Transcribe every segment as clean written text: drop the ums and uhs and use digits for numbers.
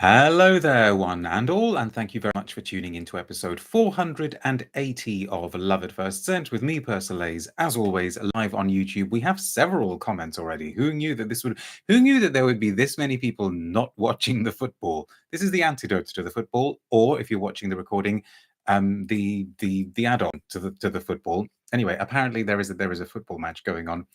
Hello there, one and all, and thank you very much for tuning into episode 480 of Love at First Scent with me, Persolaise, as always, live on YouTube. We have several comments already. Who knew that there would be this many people not watching the football? This is the antidote to the football, or if you're watching the recording, the add-on to the football. Anyway, apparently there is a football match going on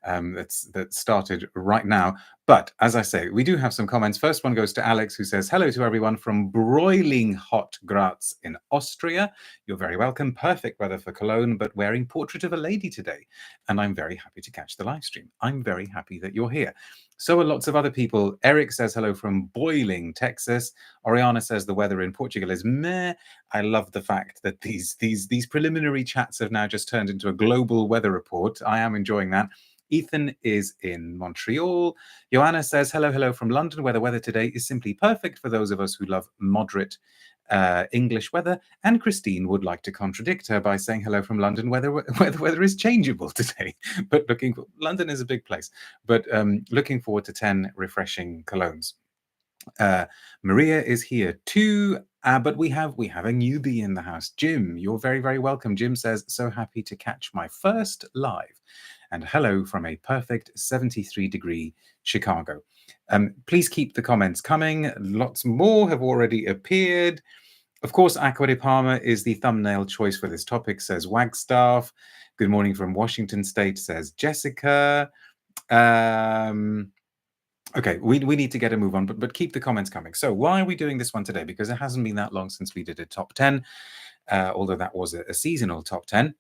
that started right now. But as I say, we do have some comments. First one goes to Alex, who says, hello to everyone from broiling hot Graz in Austria. You're very welcome. Perfect weather for Cologne, but wearing Portrait of a Lady today. And I'm very happy to catch the live stream. I'm very happy that you're here. So are lots of other people. Eric says hello from Boiling, Texas. Oriana says the weather in Portugal is meh. I love the fact that these preliminary chats have now just turned into a global weather report. I am enjoying that. Ethan is in Montreal. Joanna says, hello from London, where the weather today is simply perfect for those of us who love moderate English weather. And Christine would like to contradict her by saying hello from London, where the weather is changeable today. But London is a big place, but looking forward to 10 refreshing colognes. Maria is here too, but we have a newbie in the house. Jim, you're very, very welcome. Jim says, so happy to catch my first live. And hello from a perfect 73-degree Chicago. Please keep the comments coming. Lots more have already appeared. Of course, Acqua di Parma is the thumbnail choice for this topic, says Wagstaff. Good morning from Washington State, says Jessica. Okay, we need to get a move on, but keep the comments coming. So why are we doing this one today? Because it hasn't been that long since we did a top 10, although that was a seasonal top 10.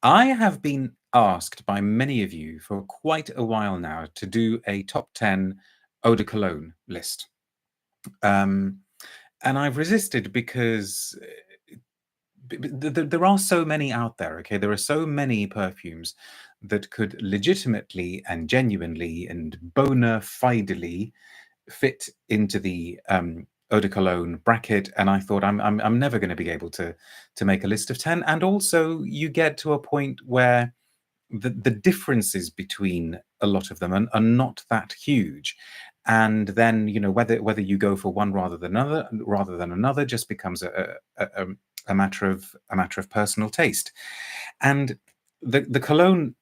I have been asked by many of you for quite a while now to do a top 10 Eau De Cologne list. And I've resisted because there are so many out there, okay? There are so many perfumes that could legitimately and genuinely and bona fidely fit into the Eau De Cologne bracket, and I thought I'm never going to be able to make a list of 10. And also, you get to a point where the differences between a lot of them are not that huge, and then whether you go for one rather than another just becomes a matter of personal taste. And the cologne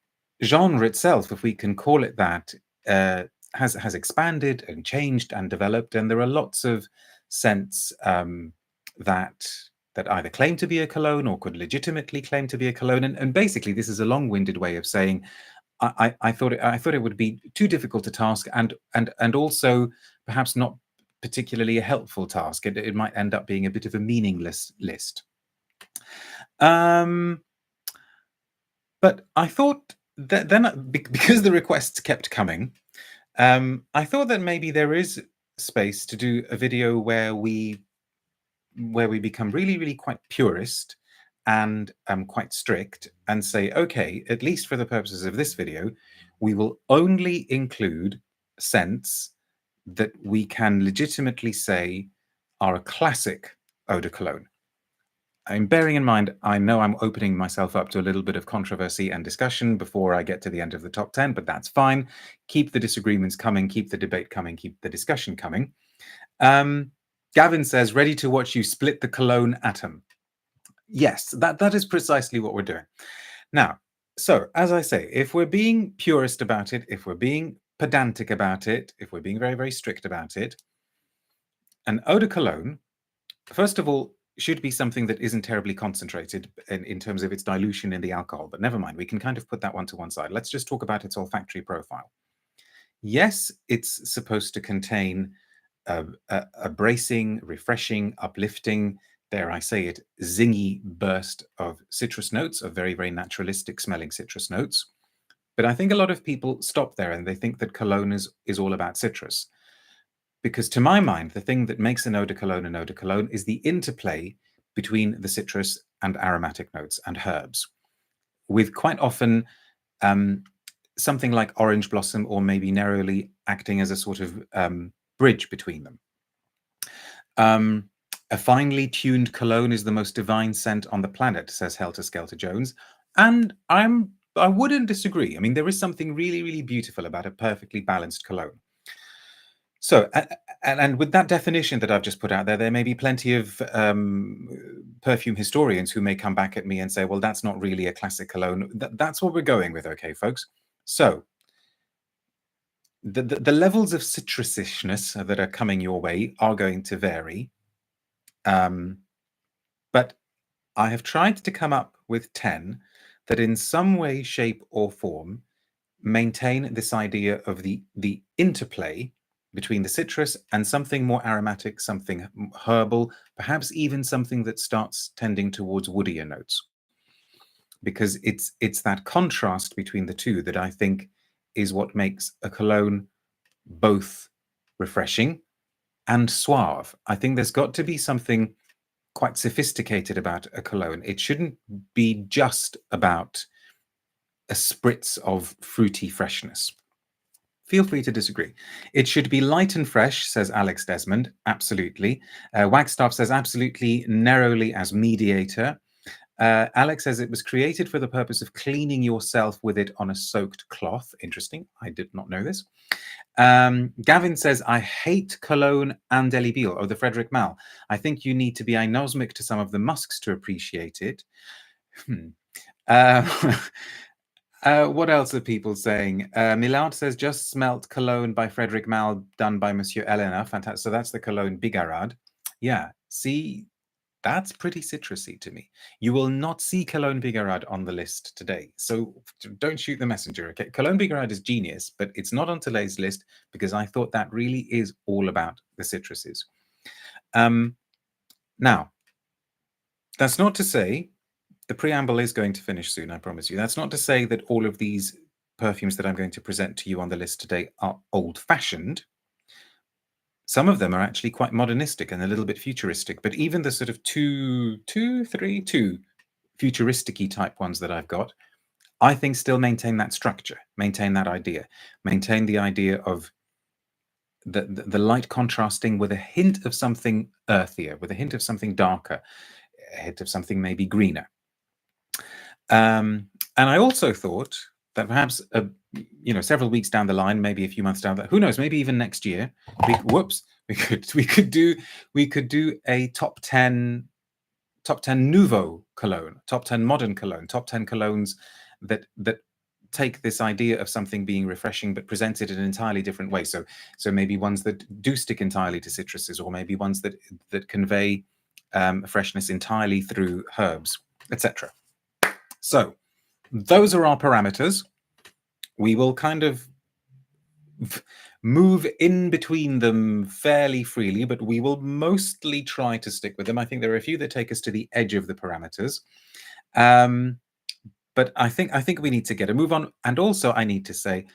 genre itself, if we can call it that, has expanded and changed and developed, and there are lots of scents that either claim to be a cologne or could legitimately claim to be a cologne. And basically, this is a long-winded way of saying I thought it would be too difficult a task, and also perhaps not particularly a helpful task. It might end up being a bit of a meaningless list. But I thought that then, because the requests kept coming, I thought that maybe there is space to do a video where we become really, really quite purist and quite strict and say, okay, at least for the purposes of this video, we will only include scents that we can legitimately say are a classic Eau De Cologne. I'm bearing in mind, I know I'm opening myself up to a little bit of controversy and discussion before I get to the end of the top 10, but that's fine. Keep the disagreements coming, keep the debate coming, keep the discussion coming. Gavin says, ready to watch you split the cologne atom. Yes, that is precisely what we're doing. Now, so as I say, if we're being purist about it, if we're being pedantic about it, if we're being very, very strict about it, an Eau De Cologne, first of all, should be something that isn't terribly concentrated in terms of its dilution in the alcohol, but never mind, we can kind of put that one to one side. Let's just talk about its olfactory profile. Yes, it's supposed to contain a bracing, refreshing, uplifting, dare I say it, zingy burst of citrus notes, of very, very naturalistic smelling citrus notes. But I think a lot of people stop there and they think that cologne is all about citrus. Because to my mind, the thing that makes an Eau De Cologne is the interplay between the citrus and aromatic notes and herbs, with quite often something like orange blossom or maybe narrowly acting as a sort of bridge between them. A finely tuned cologne is the most divine scent on the planet, says Helter Skelter Jones. And I wouldn't disagree. I mean, there is something really, really beautiful about a perfectly balanced cologne. So, and with that definition that I've just put out there, there may be plenty of perfume historians who may come back at me and say, well, that's not really a classic cologne. That's what we're going with, okay, folks? So, the levels of citrusishness that are coming your way are going to vary. But I have tried to come up with 10 that in some way, shape, or form maintain this idea of the interplay between the citrus and something more aromatic, something herbal, perhaps even something that starts tending towards woodier notes. Because it's that contrast between the two that I think is what makes a cologne both refreshing and suave. I think there's got to be something quite sophisticated about a cologne. It shouldn't be just about a spritz of fruity freshness. Feel free to disagree. It should be light and fresh, says Alex Desmond. Absolutely. Wagstaff says absolutely narrowly as mediator. Alex says it was created for the purpose of cleaning yourself with it on a soaked cloth. Interesting. I did not know this. Gavin says, I hate Cologne and Indelebile, the Frederic Malle. I think you need to be anosmic to some of the musks to appreciate it. What else are people saying? Milard says, just smelt Cologne by Frederic Malle done by Monsieur Elena. Fantastic. So that's the Cologne Bigarade. Yeah, see, that's pretty citrusy to me. You will not see Cologne Bigarade on the list today. So don't shoot the messenger, okay? Cologne Bigarade is genius, but it's not on today's list because I thought that really is all about the citruses. Now, that's not to say, the preamble is going to finish soon, I promise you. That's not to say that all of these perfumes that I'm going to present to you on the list today are old-fashioned. Some of them are actually quite modernistic and a little bit futuristic, but even the sort of two futuristic-y type ones that I've got, I think still maintain that structure, maintain that idea, maintain the idea of the light contrasting with a hint of something earthier, with a hint of something darker, a hint of something maybe greener. And I also thought that perhaps, several weeks down the line, maybe a few months down, who knows, maybe even next year, we could do a top 10 nouveau cologne, top 10 modern cologne, top 10 colognes that take this idea of something being refreshing but present it in an entirely different way. So maybe ones that do stick entirely to citruses, or maybe ones that convey freshness entirely through herbs, etc. So those are our parameters. We will kind of move in between them fairly freely, but we will mostly try to stick with them. I think there are a few that take us to the edge of the parameters. But I think we need to get a move on. And also I need to say,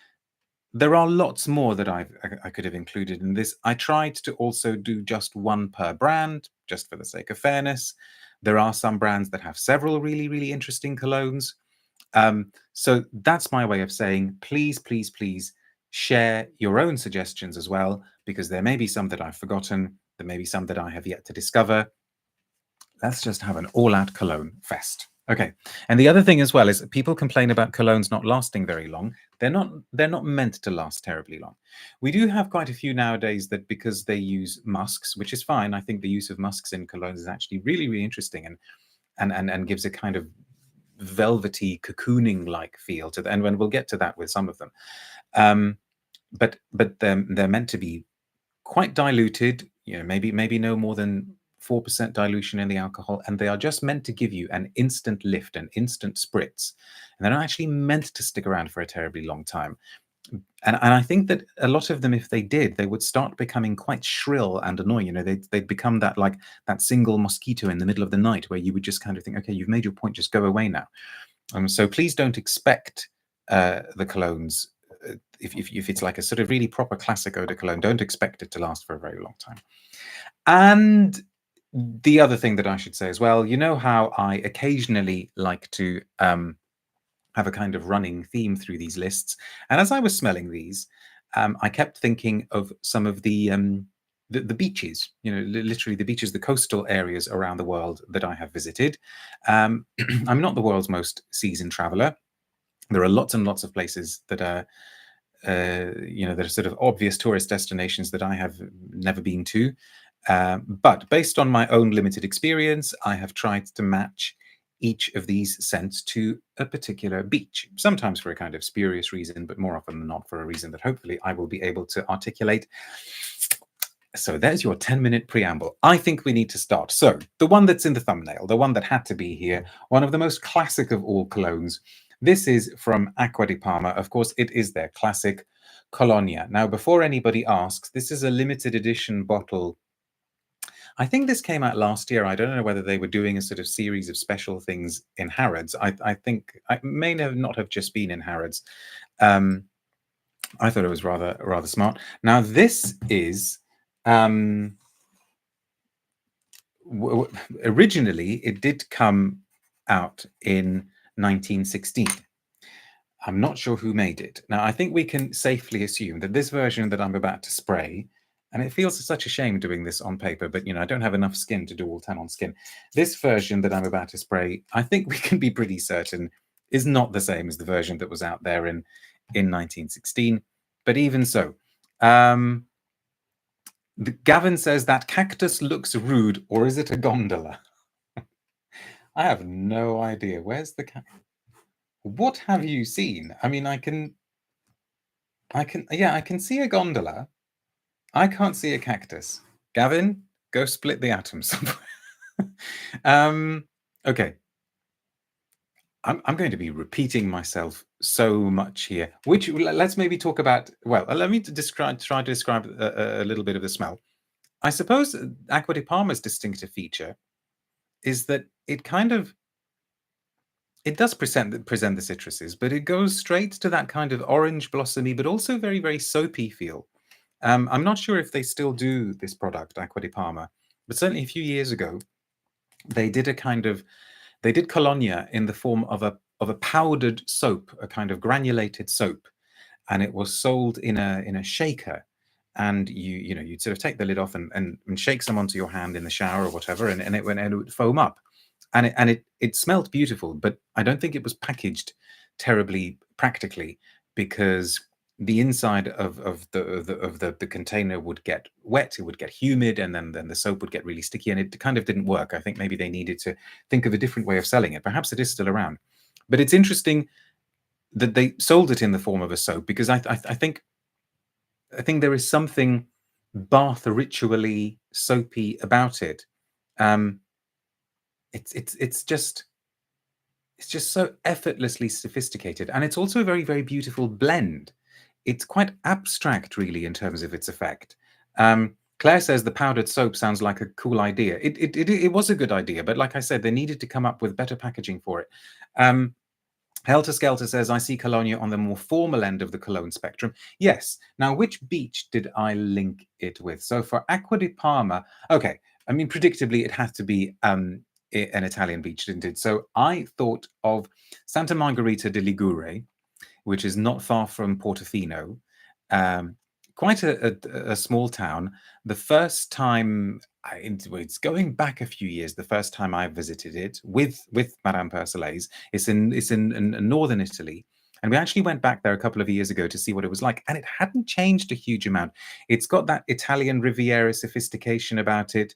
there are lots more that I could have included in this. I tried to also do just one per brand, just for the sake of fairness. There are some brands that have several really, really interesting colognes. So that's my way of saying, please, please, please share your own suggestions as well, because there may be some that I've forgotten. There may be some that I have yet to discover. Let's just have an all-out cologne fest. Okay, and the other thing as well is people complain about colognes not lasting very long. They're not meant to last terribly long. We do have quite a few nowadays that, because they use musks, which is fine. I think the use of musks in colognes is actually really, really interesting and gives a kind of velvety cocooning like feel to them, and we'll get to that with some of them. But they're meant to be quite diluted, maybe no more than 4% dilution in the alcohol, and they are just meant to give you an instant lift, an instant spritz, and they're not actually meant to stick around for a terribly long time. And I think that a lot of them, if they did, they would start becoming quite shrill and annoying. They'd become that single mosquito in the middle of the night where you would just kind of think, okay, you've made your point, just go away now. So please don't expect the colognes, if it's like a sort of really proper classic eau de cologne, don't expect it to last for a very long time. And the other thing that I should say as well, you know how I occasionally like to have a kind of running theme through these lists. And as I was smelling these, I kept thinking of some of the beaches, literally the beaches, the coastal areas around the world that I have visited. I'm not the world's most seasoned traveler. There are lots and lots of places that are there are sort of obvious tourist destinations that I have never been to. But based on my own limited experience, I have tried to match each of these scents to a particular beach, sometimes for a kind of spurious reason, but more often than not for a reason that hopefully I will be able to articulate. So there's your 10-minute preamble. I think we need to start. So the one that's in the thumbnail, the one that had to be here, one of the most classic of all colognes. This is from Acqua di Parma. Of course, it is their classic Colonia. Now, before anybody asks, this is a limited edition bottle. I think this came out last year. I don't know whether they were doing a sort of series of special things in Harrods. I think I may not have just been in Harrods. I thought it was rather smart. Now, this is originally it did come out in 1916. I'm not sure who made it. Now, I think we can safely assume that this version that I'm about to spray, and it feels such a shame doing this on paper, but I don't have enough skin to do all 10 on skin. This version that I'm about to spray, I think we can be pretty certain is not the same as the version that was out there in 1916. But even so, Gavin says that cactus looks rude, or is it a gondola? I have no idea. Where's the cactus? What have you seen? I mean, I can see a gondola. I can't see a cactus. Gavin, go split the atom somewhere. Okay. I'm going to be repeating myself so much here. Let's maybe talk about. Well, let me try to describe a little bit of the smell. I suppose Acqua di Parma's distinctive feature is that it does present the citruses, but it goes straight to that kind of orange blossomy, but also very, very soapy feel. I'm not sure if they still do this product, Acqua di Parma, but certainly a few years ago, they did Colonia in the form of a powdered soap, a kind of granulated soap, and it was sold in a shaker. And you'd sort of take the lid off and shake some onto your hand in the shower or whatever, and it would foam up. And it smelled beautiful, but I don't think it was packaged terribly practically, because the inside of the container would get wet, it would get humid, and then the soap would get really sticky, and it kind of didn't work. I think maybe they needed to think of a different way of selling it. Perhaps it is still around, but it's interesting that they sold it in the form of a soap, because I think there is something bath ritually soapy about it. It's just so effortlessly sophisticated, and it's also a very, very beautiful blend. It's quite abstract, really, in terms of its effect. Claire says the powdered soap sounds like a cool idea. It was a good idea, but like I said, they needed to come up with better packaging for it. Helter Skelter says, I see Colonia on the more formal end of the cologne spectrum. Yes. Now, which beach did I link it with? So for Acqua di Parma, okay, I mean, predictably, it had to be an Italian beach, didn't it? So I thought of Santa Margherita di Ligure, which is not far from Portofino. Quite a small town. The first time, it's going back a few years, the first time I visited it with Madame Persolaise, it's in northern Italy. And we actually went back there a couple of years ago to see what it was like, and it hadn't changed a huge amount. It's got that Italian Riviera sophistication about it.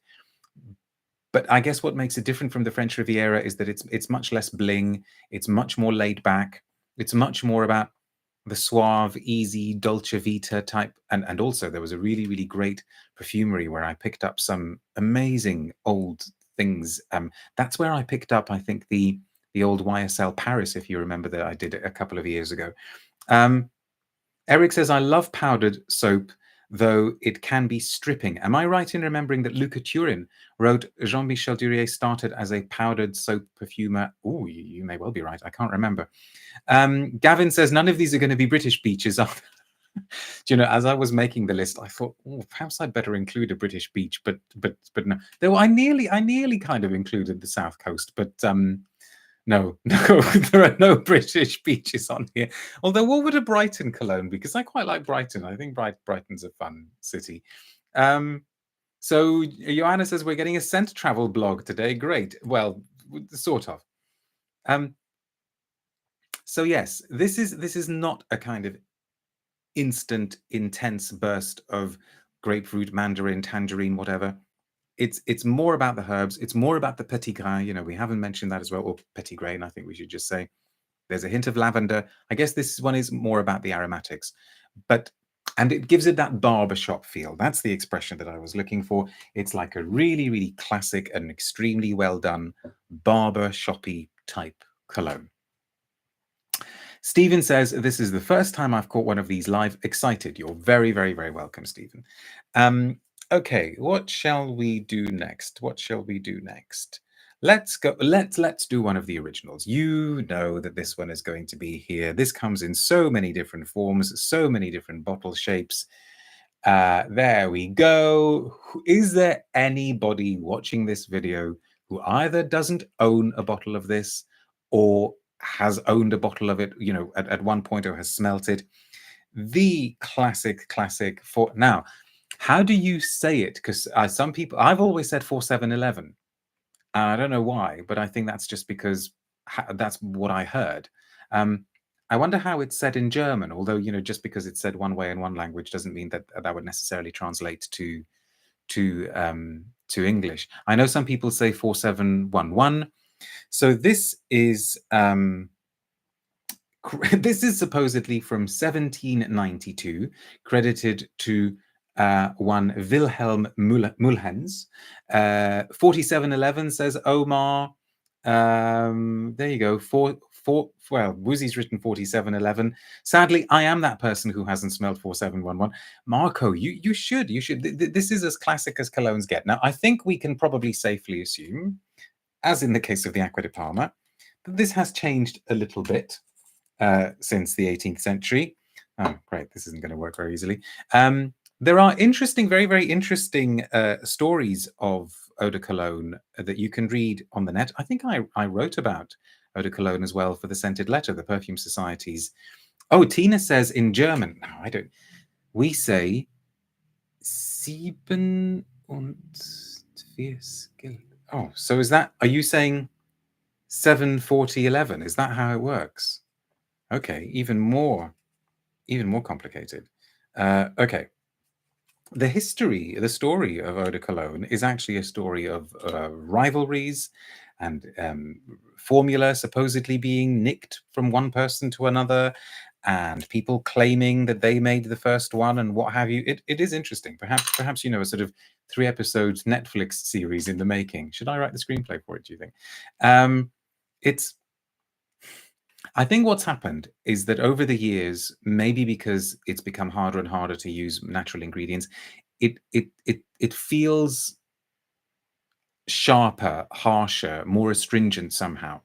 But I guess what makes it different from the French Riviera is that it's much less bling. It's much more laid back. It's much more about the suave, easy, dolce vita type. And also there was a really, really great perfumery where I picked up some amazing old things. That's where I picked up, I think, the old YSL Paris, if you remember, that I did a couple of years ago. Eric says, I love powdered soap, though it can be stripping. Am I right in remembering that Luca Turin wrote Jean-Michel Durier started as a powdered soap perfumer? Oh, you may well be right. I can't remember. Gavin says, none of these are going to be British beaches. As I was making the list, I thought, perhaps I'd better include a British beach, but no. Though I nearly kind of included the South Coast, but no, there are no British beaches on here. Although, what would a Brighton Cologne? Because I quite like Brighton. I think Brighton's a fun city. So Joanna says, we're getting a scent travel blog today. Great. Well, sort of. So yes, this is not a kind of instant, intense burst of grapefruit, mandarin, tangerine, whatever. It's more about the herbs. It's more about the petit grain. You know, we haven't mentioned that as well, or petit grain, I think we should just say. There's a hint of lavender. I guess this one is more about the aromatics, and it gives it that barbershop feel. That's the expression that I was looking for. It's like a really, really classic and extremely well done barbershoppy type cologne. Stephen says, this is the first time I've caught one of these live. Excited. You're very, very, very welcome, Stephen. Okay, what shall we do next? What shall we do next? Let's go. Let's do one of the originals. You know that this one is going to be here. This comes in so many different forms, so many different bottle shapes. There we go. Is there anybody watching this video who either doesn't own a bottle of this or has owned a bottle of it, you know, at one point, or has smelt it? The classic for now. How do you say it? Because some people, I've always said 4711. I don't know why, but I think that's just because that's what I heard. I wonder how it's said in German, although, you know, just because it's said one way in one language doesn't mean that that would necessarily translate to English. I know some people say 4711. So this is this is supposedly from 1792, credited to one Wilhelm Mulhens. 4711 says Omar. There you go. Well, Woozy's written 4711. Sadly, I am that person who hasn't smelled 4711. Marco, you should. This is as classic as colognes get. Now, I think we can probably safely assume, as in the case of the Acqua di Parma, that this has changed a little bit since the 18th century. Oh, great. This isn't going to work very easily. There are interesting, very, very interesting stories of Eau de Cologne that you can read on the net. I think I wrote about Eau de Cologne as well for the Scented Letter, the Perfume Societies. Oh, Tina says in German. No, I don't. We say sieben und vier. Oh, so is that, are you saying 74011? Is that how it works? Okay, even more complicated. Okay. The story of Eau de Cologne is actually a story of rivalries and formula supposedly being nicked from one person to another, and people claiming that they made the first one and what have you. It is interesting. Perhaps you know, a sort of 3-episode Netflix series in the making. Should I write the screenplay for it, do you think? I think what's happened is that over the years, maybe because it's become harder and harder to use natural ingredients, it feels sharper, harsher, more astringent somehow.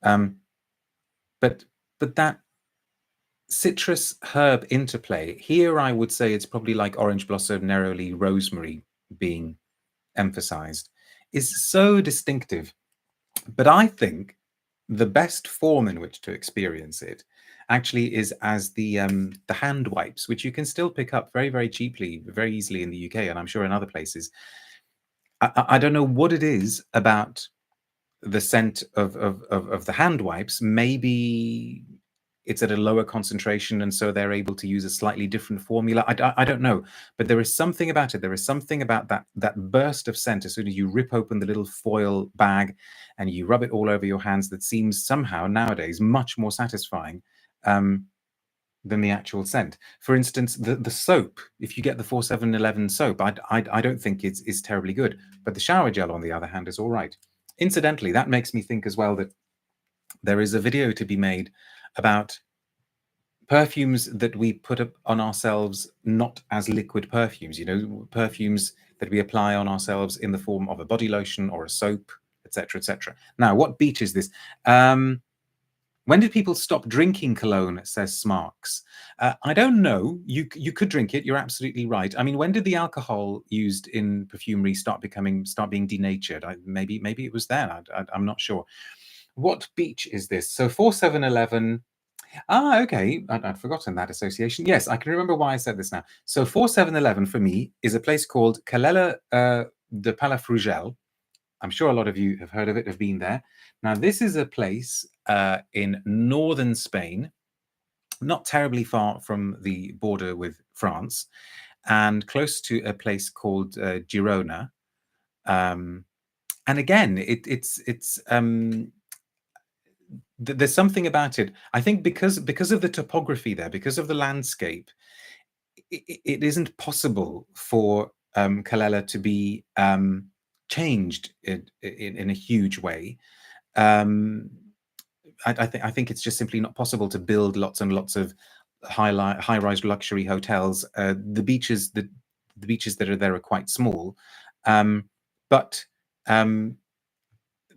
But that citrus herb interplay here, I would say it's probably like orange blossom, neroli, rosemary being emphasized, is so distinctive. But I think the best form in which to experience it actually is as the hand wipes, which you can still pick up very, very cheaply, very easily in the UK, and I'm sure in other places. I don't know what it is about the scent of the hand wipes. Maybe it's at a lower concentration, and so they're able to use a slightly different formula. I don't know, but there is something about it. There is something about that burst of scent as soon as you rip open the little foil bag and you rub it all over your hands that seems somehow nowadays much more satisfying than the actual scent. For instance, the soap, if you get the 4711 soap, I don't think it's terribly good, but the shower gel, on the other hand, is all right. Incidentally, that makes me think as well that there is a video to be made about perfumes that we put up on ourselves not as liquid perfumes, you know, perfumes that we apply on ourselves in the form of a body lotion or a soap, etc., etc. Now, what beach is this? When did people stop drinking cologne, says Smarks? I don't know. You could drink it. You're absolutely right. I mean, when did the alcohol used in perfumery start being denatured? Maybe it was then. I'm not sure. What beach is this? So 4711. Ah, okay. I'd forgotten that association. Yes, I can remember why I said this now. So 4711 for me is a place called Calella de Palafrugell. I'm sure a lot of you have heard of it, have been there. Now, this is a place in northern Spain. not terribly far from the border with France, and close to a place called Girona. And again, there's something about it. I think because of the topography there, because of the landscape, it isn't possible for Colella to be changed in a huge way. I think it's just simply not possible to build lots and lots of high-rise luxury hotels. The beaches that are there are quite small, but they're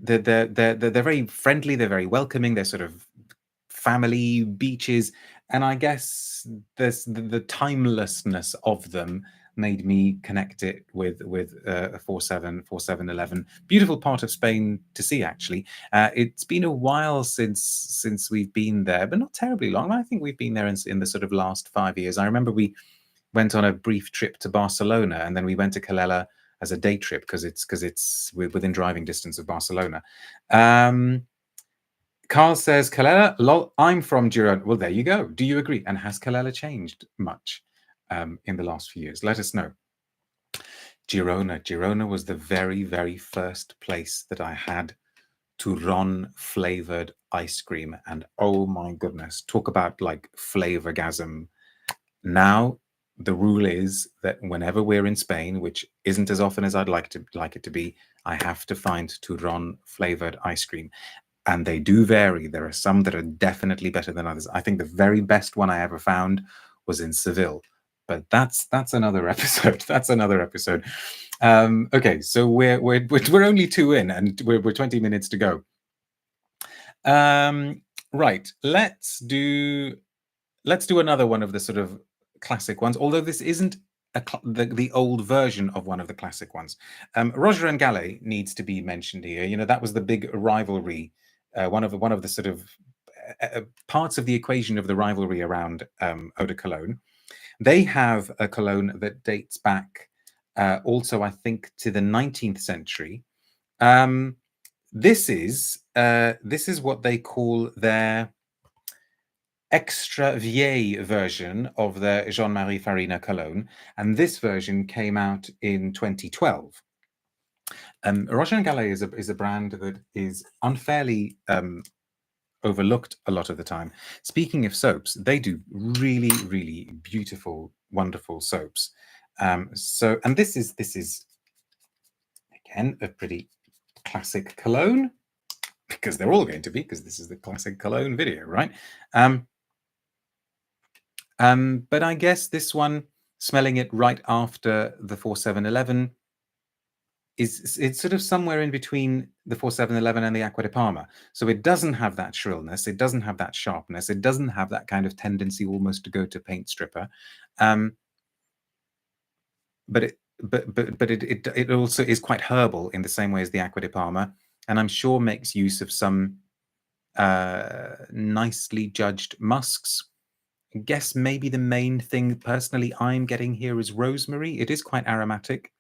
very friendly. They're very welcoming. They're sort of family beaches, and I guess there's the timelessness of them made me connect it with 4711. Beautiful part of Spain to see, actually. It's been a while since we've been there, but not terribly long. I think we've been there in the sort of last 5 years. I remember we went on a brief trip to Barcelona, and then we went to Calella as a day trip because it's within driving distance of Barcelona. Carl says, Calella, lol, I'm from Girona. Well, there you go. Do you agree? And has Calella changed much in the last few years? Let us know. Girona was the very, very first place that I had Turon flavored ice cream. And oh my goodness, talk about like flavorgasm. Now, the rule is that whenever we're in Spain, which isn't as often as I'd like it to be, I have to find Turon flavored ice cream. And they do vary. There are some that are definitely better than others. I think the very best one I ever found was in Seville, but that's another episode. That's another episode. Okay, so we're only 2 in, and we're 20 minutes to go. Right, let's do another one of the sort of classic ones, although this isn't the old version of one of the classic ones. Roger and Gallet needs to be mentioned here. You know, that was the big rivalry, one of the sort of parts of the equation of the rivalry around Eau De Cologne. They have a cologne that dates back also, I think, to the 19th century. This is what they call their extra vieille version of the Jean-Marie Farina cologne, and this version came out in 2012. Roger and Gallet is a brand that is unfairly overlooked a lot of the time. Speaking of soaps, they do really, really beautiful, wonderful soaps. And this is again a pretty classic cologne, because they're all going to be, because this is the classic cologne video, right? But I guess this one, smelling it right after the 4711, it's sort of somewhere in between the 4711 and the Acqua di Parma. So it doesn't have that shrillness, it doesn't have that sharpness, it doesn't have that kind of tendency almost to go to paint stripper. But it also is quite herbal in the same way as the Acqua di Parma, and I'm sure makes use of some nicely judged musks. I guess maybe the main thing personally I'm getting here is rosemary. It is quite aromatic,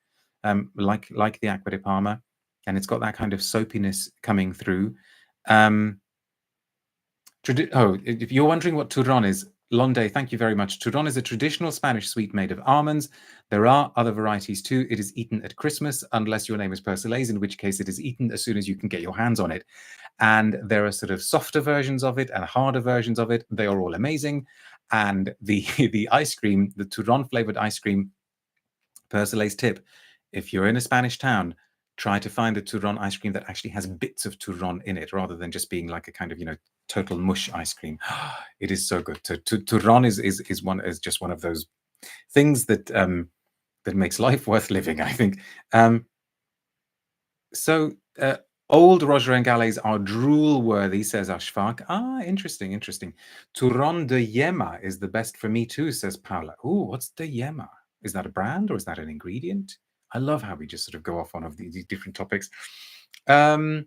like the Acqua di Parma, and it's got that kind of soapiness coming through. If you're wondering what turron is, Londe, thank you very much. Turron is a traditional Spanish sweet made of almonds. There are other varieties too. It is eaten at Christmas, unless your name is Persolaise, in which case it is eaten as soon as you can get your hands on it. And there are sort of softer versions of it and harder versions of it. They are all amazing. And the ice cream, the Turron flavored ice cream, Persolaise tip: if you're in a Spanish town, try to find a Turron ice cream that actually has bits of Turron in it, rather than just being like a kind of, total mush ice cream. It is so good. Turron is just one of those things that that makes life worth living, I think. Old Roger and Gallets are drool worthy, says Ashfaq. Interesting. Turron de Yema is the best for me too, says Paula. Ooh, what's de Yema? Is that a brand or is that an ingredient? I love how we just sort of go off on these different topics. And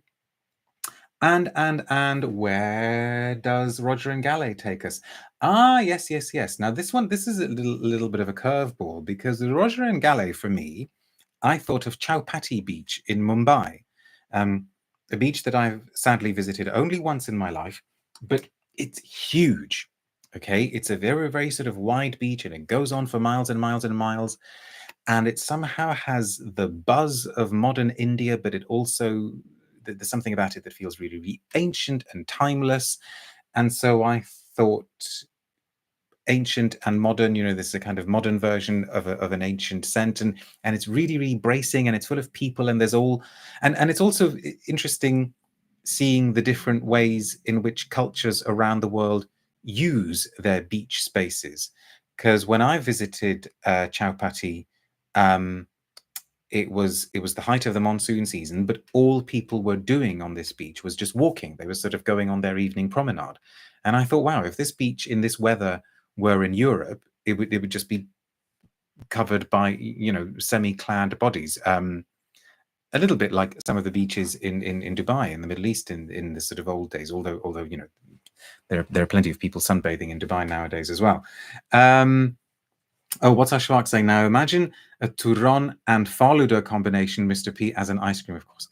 where does Roger and Gallet take us? Yes. Now this is a little bit of a curveball, because the Roger and Gallet, for me, I thought of Chowpatty Beach in Mumbai, a beach that I've sadly visited only once in my life, but it's huge. Okay, it's a very, very sort of wide beach, and it goes on for miles and miles and miles. And it somehow has the buzz of modern India, but it also, there's something about it that feels really, really ancient and timeless. And so I thought, ancient and modern, this is a kind of modern version of an ancient scent, and it's really, really bracing, and it's full of people, and there's all, and it's also interesting seeing the different ways in which cultures around the world use their beach spaces. Because when I visited Chowpatty, um, it was the height of the monsoon season, but all people were doing on this beach was just walking. They were sort of going on their evening promenade, and I thought, wow, if this beach in this weather were in Europe, it would just be covered by semi-clad bodies. A little bit like some of the beaches in Dubai in the Middle East in the sort of old days. Although there are plenty of people sunbathing in Dubai nowadays as well. Oh, what's our Schwark saying now? Imagine a Touron and Faluda combination, Mr. P, as an ice cream, of course.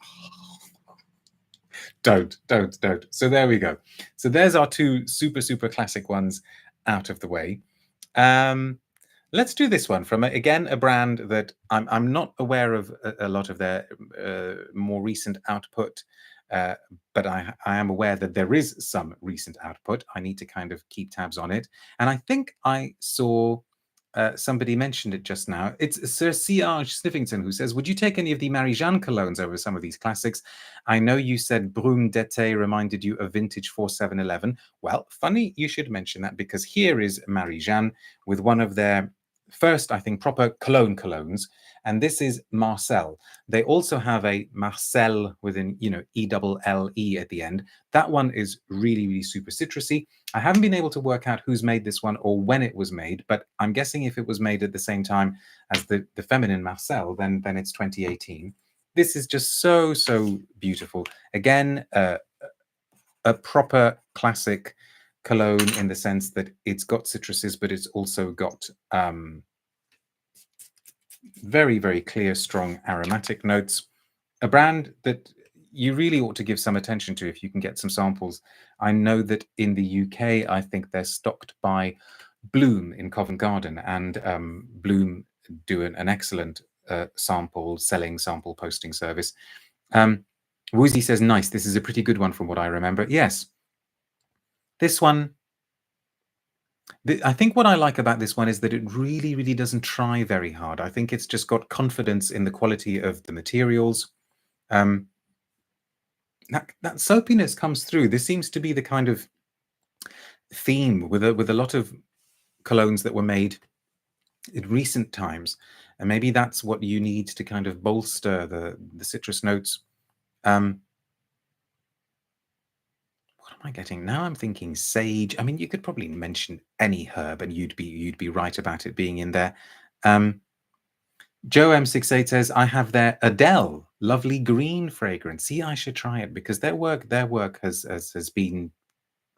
Oh, don't. So there we go. So there's our two super, super classic ones out of the way. Let's do this one from, again, a brand that I'm not aware of a lot of their more recent output, but I am aware that there is some recent output. I need to kind of keep tabs on it. And I think I saw somebody mentioned it just now. It's Sir C.R. Sniffington who says, would you take any of the Marie-Jeanne colognes over some of these classics? I know you said Brume d'été reminded you of vintage 4711. Well, funny you should mention that, because here is Marie-Jeanne with one of their first, I think, proper Cologne colognes, and this is Marcel. They also have a Marcel with an, E-double-L-E at the end. That one is really, really super citrusy. I haven't been able to work out who's made this one or when it was made, but I'm guessing if it was made at the same time as the feminine Marcel, then it's 2018. This is just so, so beautiful. Again, a proper classic cologne in the sense that it's got citruses, but it's also got very, very clear, strong aromatic notes. A brand that you really ought to give some attention to if you can get some samples. I know that in the UK, I think they're stocked by Bloom in Covent Garden, and Bloom do an excellent sample posting service. Woozy says, nice, this is a pretty good one from what I remember. Yes. This one, I think what I like about this one is that it really, really doesn't try very hard. I think it's just got confidence in the quality of the materials. That soapiness comes through. This seems to be the kind of theme with a lot of colognes that were made in recent times, and maybe that's what you need to kind of bolster the citrus notes. What am I getting now? I'm thinking sage. I mean, you could probably mention any herb, and you'd be right about it being in there. Joe M68 says, I have their Adele lovely green fragrance. See, I should try it, because their work has been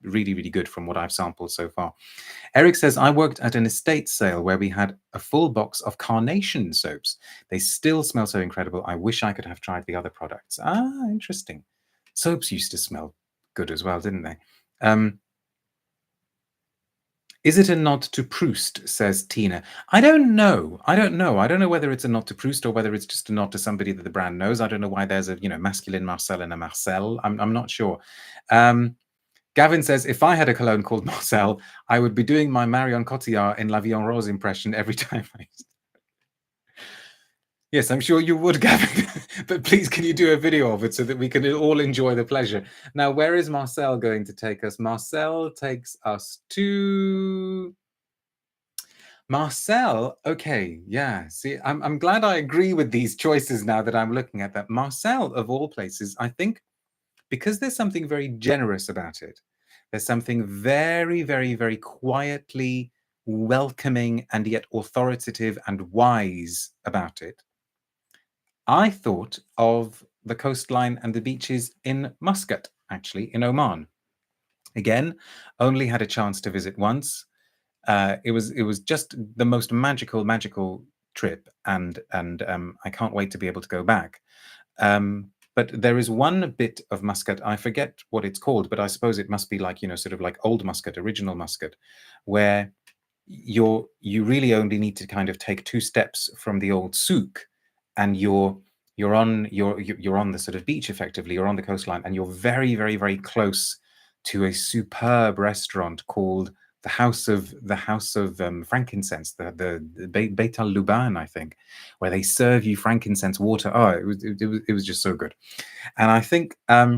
really, really good from what I've sampled so far. Eric says, I worked at an estate sale where we had a full box of carnation soaps. They still smell so incredible. I wish I could have tried the other products. Ah, interesting. Soaps used to smell good as well, didn't they? Is it a nod to Proust, says Tina. I don't know. I don't know whether it's a nod to Proust or whether it's just a nod to somebody that the brand knows. I don't know why there's a masculine Marcel and a Marcel. I'm not sure. Gavin says, if I had a cologne called Marcel, I would be doing my Marion Cotillard in La Vie en Rose impression every time I... Yes, I'm sure you would, Gavin. But please, can you do a video of it so that we can all enjoy the pleasure? Now, where is Marcel going to take us? Marcel takes us to... Marcel, okay, yeah. See, I'm glad I agree with these choices now that I'm looking at that. Marcel, of all places, I think, because there's something very generous about it. There's something very, very, very quietly welcoming and yet authoritative and wise about it. I thought of the coastline and the beaches in Muscat, actually, in Oman. Again, only had a chance to visit once. It was just the most magical trip, and I can't wait to be able to go back. But there is one bit of Muscat, I forget what it's called, but I suppose it must be like, sort of like old Muscat, original Muscat, where you really only need to kind of take 2 steps from the old souk, and you're on the sort of beach effectively, you're on the coastline, and you're very, very, very close to a superb restaurant called the House of Frankincense, the Beit al Luban, I think, where they serve you frankincense water. Oh, it was just so good. And I think that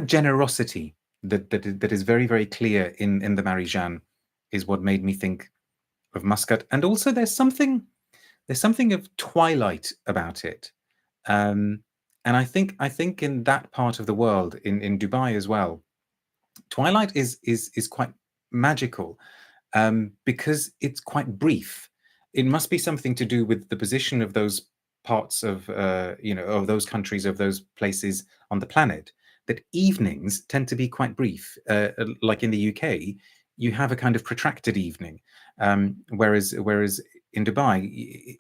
generosity that is very, very clear in the Marie Jeanne is what made me think of Muscat. And also there's something of twilight about it. And I think in that part of the world, in Dubai as well, twilight is quite magical, because it's quite brief. It must be something to do with the position of those parts of of those countries, of those places on the planet, that evenings tend to be quite brief. Like in the UK, you have a kind of protracted evening, whereas in Dubai,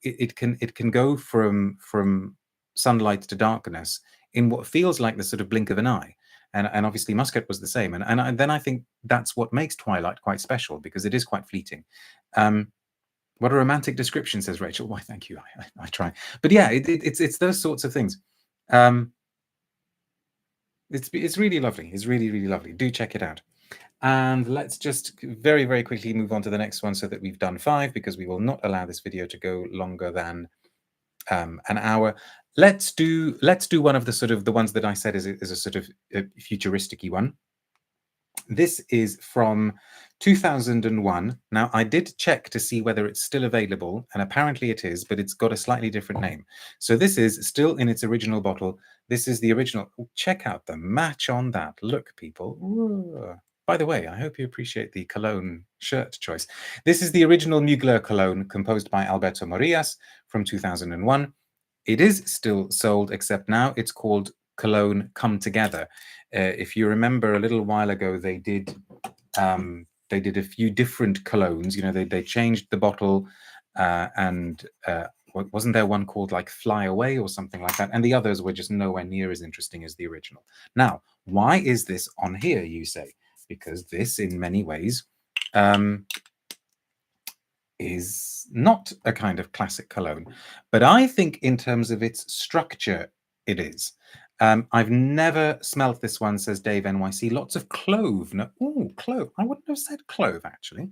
it can go from sunlight to darkness in what feels like the sort of blink of an eye. And obviously Muscat was the same. And then I think that's what makes twilight quite special, because it is quite fleeting. What a romantic description, says Rachel. Why, thank you. I try. But yeah, it's those sorts of things. It's really lovely. It's really, really lovely. Do check it out. And let's just very, very quickly move on to the next one, so that we've done 5, because we will not allow this video to go longer than an hour. Let's do one of the sort of the ones that I said is a sort of futuristic-y one. This is from 2001. Now, I did check to see whether it's still available, and apparently it is, but it's got a slightly different name. So this is still in its original bottle. This is the original. Oh, check out the match on that. Look, people. Ooh. By the way, I hope you appreciate the Cologne shirt choice. This is the original Mugler Cologne, composed by Alberto Morillas, from 2001. It is still sold, except now it's called Cologne Come Together. If you remember, a little while ago, they did a few different colognes. They changed the bottle, and wasn't there one called like Fly Away or something like that? And the others were just nowhere near as interesting as the original. Now, why is this on here, you say? Because this, in many ways, is not a kind of classic cologne, but I think in terms of its structure, it is. I've never smelt this one, says Dave NYC. Lots of clove. No, ooh, clove. I wouldn't have said clove, actually.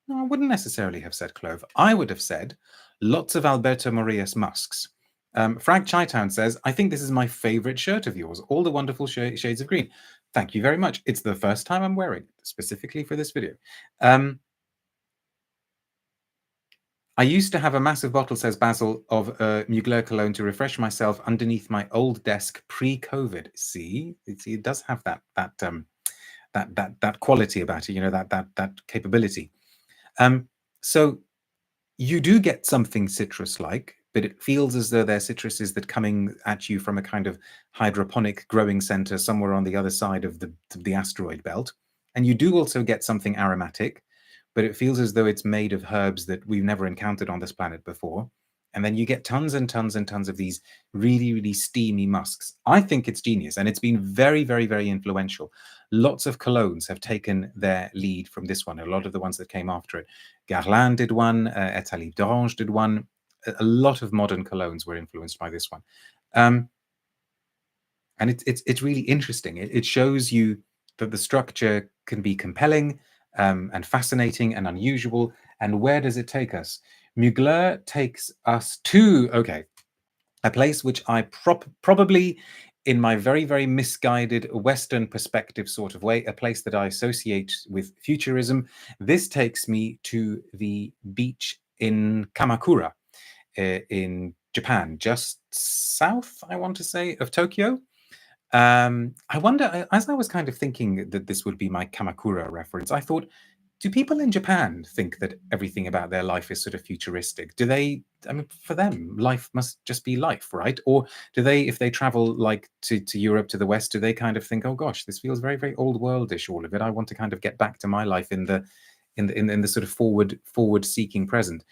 No, I wouldn't necessarily have said clove. I would have said lots of Alberto Morillas musks. Frank Chytown says, I think this is my favorite shirt of yours. All the wonderful shades of green. Thank you very much. It's the first time I'm wearing it, specifically for this video. I used to have a massive bottle, says Basil, of Mugler Cologne to refresh myself underneath my old desk pre-COVID. See, it does have that quality about it, that capability. So you do get something citrus-like, but it feels as though they're citruses that coming at you from a kind of hydroponic growing center somewhere on the other side of the asteroid belt. And you do also get something aromatic, but it feels as though it's made of herbs that we've never encountered on this planet before. And then you get tons and tons and tons of these really, really steamy musks. I think it's genius, and it's been very, very, very influential. Lots of colognes have taken their lead from this one, a lot of the ones that came after it. Guerlain did one, État d'Orange did one. A lot of modern colognes were influenced by this one. And it's really interesting. It shows you that the structure can be compelling, and fascinating and unusual. And where does it take us? Mugler takes us to, a place which I probably, in my very, very misguided Western perspective sort of way, a place that I associate with futurism. This takes me to the beach in Kamakura, in Japan, just south, I want to say, of Tokyo. I wonder, as I was kind of thinking that this would be my Kamakura reference, I thought, do people in Japan think that everything about their life is sort of futuristic? Do they, I mean, for them, life must just be life, right? Or do they, if they travel like to Europe, to the West, do they kind of think, oh gosh, this feels very, very old worldish, all of it. I want to kind of get back to my life in the sort of forward seeking present.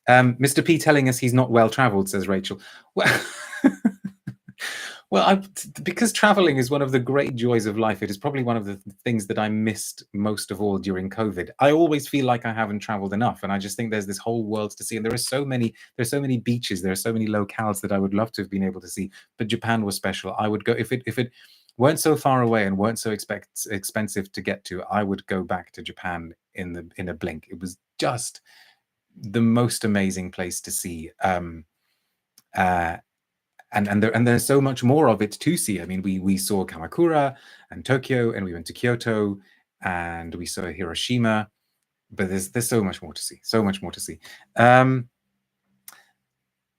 Mr. P telling us he's not well travelled, says Rachel. Well, well, because traveling is one of the great joys of life. It is probably one of the things that I missed most of all during COVID. I always feel like I haven't traveled enough, and I just think there's this whole world to see. And there's so many beaches, there are so many locales that I would love to have been able to see. But Japan was special. I would go if it weren't so far away and weren't so expensive to get to. I would go back to Japan in a blink. It was just the most amazing place to see. And there's so much more of it to see. I mean, we saw Kamakura and Tokyo, and we went to Kyoto, and we saw Hiroshima. But there's so much more to see. So much more to see.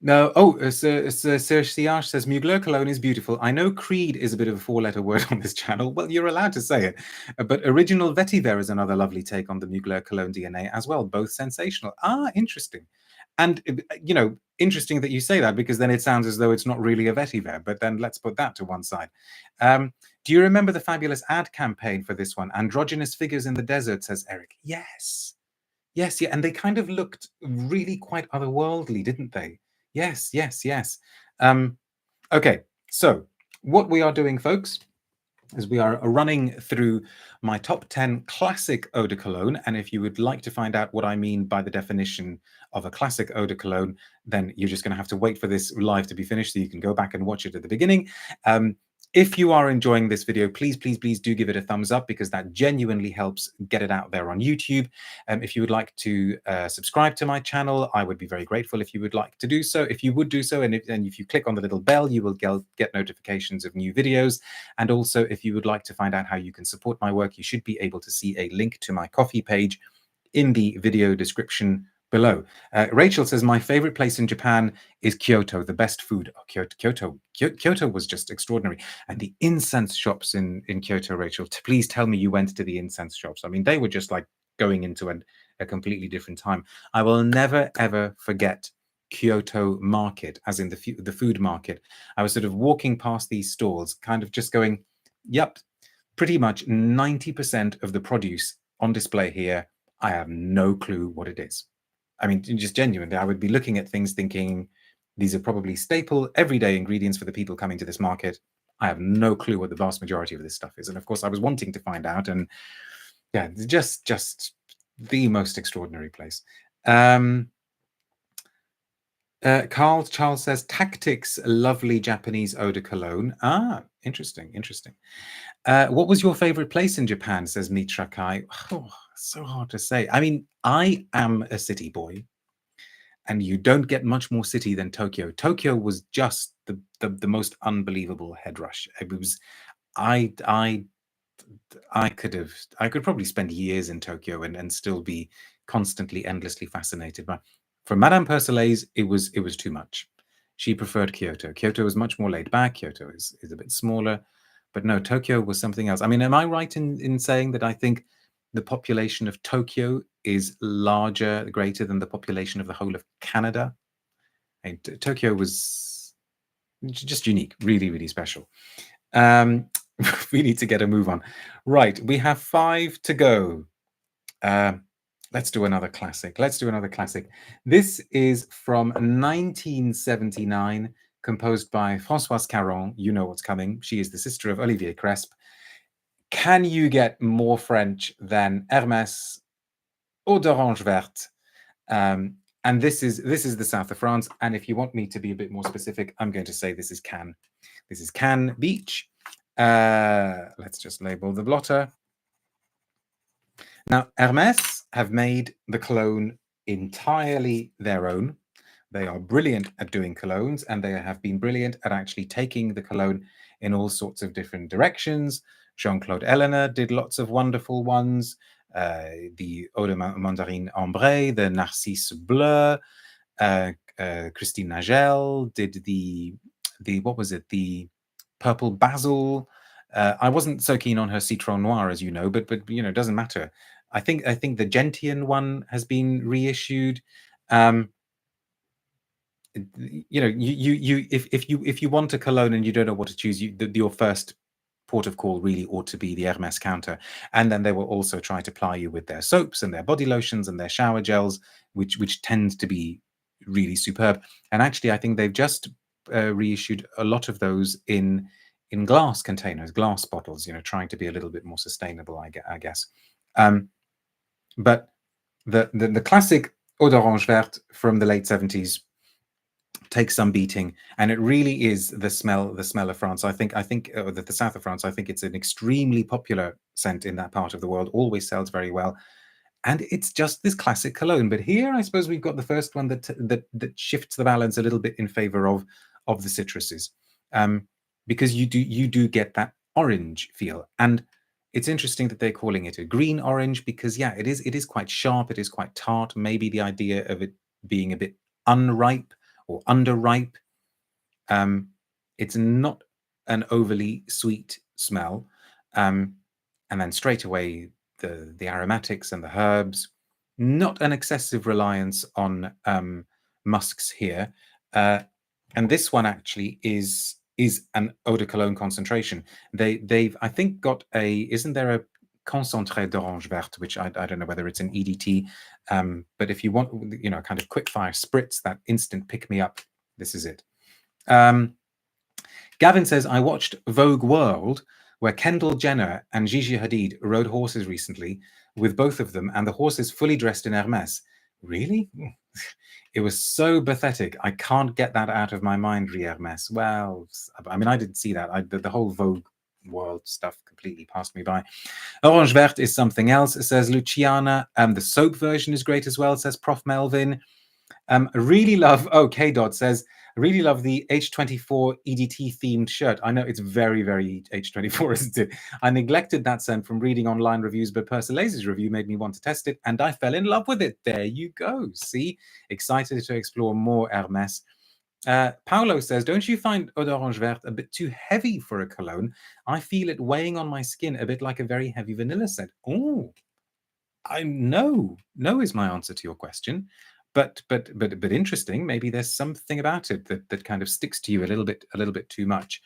No, Sir Siage says Mugler Cologne is beautiful. I know Creed is a bit of a four-letter word on this channel. Well, you're allowed to say it. But Original Vetiver is another lovely take on the Mugler Cologne DNA as well. Both sensational. Ah, interesting. And, you know, interesting that you say that, because then it sounds as though it's not really a vetiver. But then let's put that to one side. Do you remember the fabulous ad campaign for this one? Androgynous figures in the desert, says Eric. Yes. Yes, yeah. And they kind of looked really quite otherworldly, didn't they? Yes, yes, yes. Okay, so what we are doing, folks, is we are running through my top 10 classic eau de cologne. And if you would like to find out what I mean by the definition of a classic eau de cologne, then you're just going to have to wait for this live to be finished so you can go back and watch it at the beginning. If you are enjoying this video, please, please, please do give it a thumbs up, because that genuinely helps get it out there on YouTube. If you would like to subscribe to my channel, I would be very grateful if you would like to do so. If you would do so, and if you click on the little bell, you will get notifications of new videos. And also, if you would like to find out how you can support my work, you should be able to see a link to my Ko-fi page in the video description below. Rachel says, my favorite place in Japan is Kyoto, the best food. Oh, Kyoto was just extraordinary. And the incense shops in Kyoto, Rachel, please tell me you went to the incense shops. I mean, they were just like going into a completely different time. I will never, ever forget Kyoto market, as in the food market. I was sort of walking past these stalls, kind of just going, yep, pretty much 90% of the produce on display here, I have no clue what it is. I mean, just genuinely, I would be looking at things thinking, these are probably staple, everyday ingredients for the people coming to this market. I have no clue what the vast majority of this stuff is. And of course, I was wanting to find out. And yeah, just the most extraordinary place. Carl Charles says, Tactics, lovely Japanese eau de cologne. Ah, interesting, interesting. What was your favorite place in Japan, says Mitra Kai. Oh, so hard to say. I mean, I am a city boy, and you don't get much more city than Tokyo. Tokyo was just the most unbelievable head rush. It was, I could probably spend years in Tokyo and still be constantly, endlessly fascinated by. For Madame Persolaise, it was too much. She preferred Kyoto. Kyoto was much more laid back. Kyoto is a bit smaller. But no, Tokyo was something else. I mean, am I right in saying that I think the population of Tokyo is greater than the population of the whole of Canada? And Tokyo was just unique, really, really special. We need to get a move on. Right, we have 5 to go. Let's do another classic. This is from 1979. Composed by Françoise Caron. You know what's coming. She is the sister of Olivier Cresp. Can you get more French than Hermes Eau d'Orange Verte? And this is the south of France. And if you want me to be a bit more specific, I'm going to say this is Cannes. This is Cannes Beach. Let's just label the blotter. Now, Hermes have made the cologne entirely their own. They are brilliant at doing colognes, and they have been brilliant at actually taking the cologne in all sorts of different directions. Jean-Claude Eleanor did lots of wonderful ones. The Eau de Mandarine Ambrée, the Narcisse Bleu. Christine Nagel did the what was it? The Purple Basil. I wasn't so keen on her Citron Noir, as you know, but you know, it doesn't matter. I think the Gentian one has been reissued. You know, if you want a cologne and you don't know what to choose, your first port of call really ought to be the Hermes counter. And then they will also try to ply you with their soaps and their body lotions and their shower gels, which tend to be really superb. And actually, I think they've just reissued a lot of those in glass containers, glass bottles, trying to be a little bit more sustainable, I guess. But the classic Eau d'Orange Verte from the late 70s takes some beating, and it really is the smell of France. I think the south of France, I think it's an extremely popular scent in that part of the world, always sells very well. And it's just this classic cologne. But here, I suppose we've got the first one that shifts the balance a little bit in favor of the citruses, because you do get that orange feel. And it's interesting that they're calling it a green orange, because yeah, it is quite sharp. It is quite tart. Maybe the idea of it being a bit unripe or underripe. It's not an overly sweet smell. And then straight away, the aromatics and the herbs, not an excessive reliance on musks here. And this one actually is an Eau de Cologne concentration. They've, I think, got isn't there a concentré d'orange verte, which I don't know whether it's an EDT, but if you want, kind of quick fire spritz, that instant pick me up, this is it. Gavin says, I watched Vogue World, where Kendall Jenner and Gigi Hadid rode horses recently with both of them, and the horses fully dressed in Hermes. Really? It was so pathetic. I can't get that out of my mind, Hermes. Well, I mean, I didn't see that. The whole Vogue World stuff completely passed me by. Orange Verte is something else, says Luciana. The soap version is great as well, says Prof. Melvin. Really love, K-Dot says, I really love the H24 EDT themed shirt. I know it's very, very H24, isn't it? I neglected that scent from reading online reviews, but Persolaise's review made me want to test it, and I fell in love with it. There you go. See? Excited to explore more Hermes. Paolo says, don't you find Eau d'Orange Verte a bit too heavy for a cologne? I feel it weighing on my skin a bit like a very heavy vanilla scent. Oh, no is my answer to your question. But interesting. Maybe there's something about it that kind of sticks to you a little bit too much.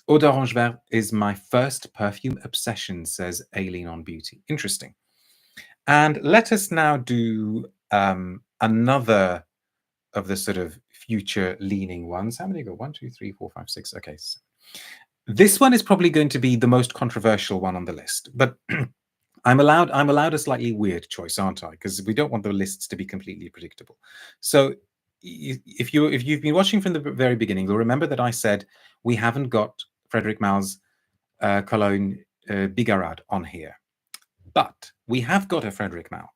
Eau d'Orange Verte is my first perfume obsession, says Aileen on Beauty. Interesting. And let us now do another of the sort of future-leaning ones. How many go? 1, 2, 3, 4, 5, 6. Okay. So this one is probably going to be the most controversial one on the list, but I'm allowed a slightly weird choice, aren't I? Because we don't want the lists to be completely predictable. So if you've been watching from the very beginning, you'll remember that I said we haven't got Frederic Malle's Cologne Bigarade on here, but we have got a Frederic Malle.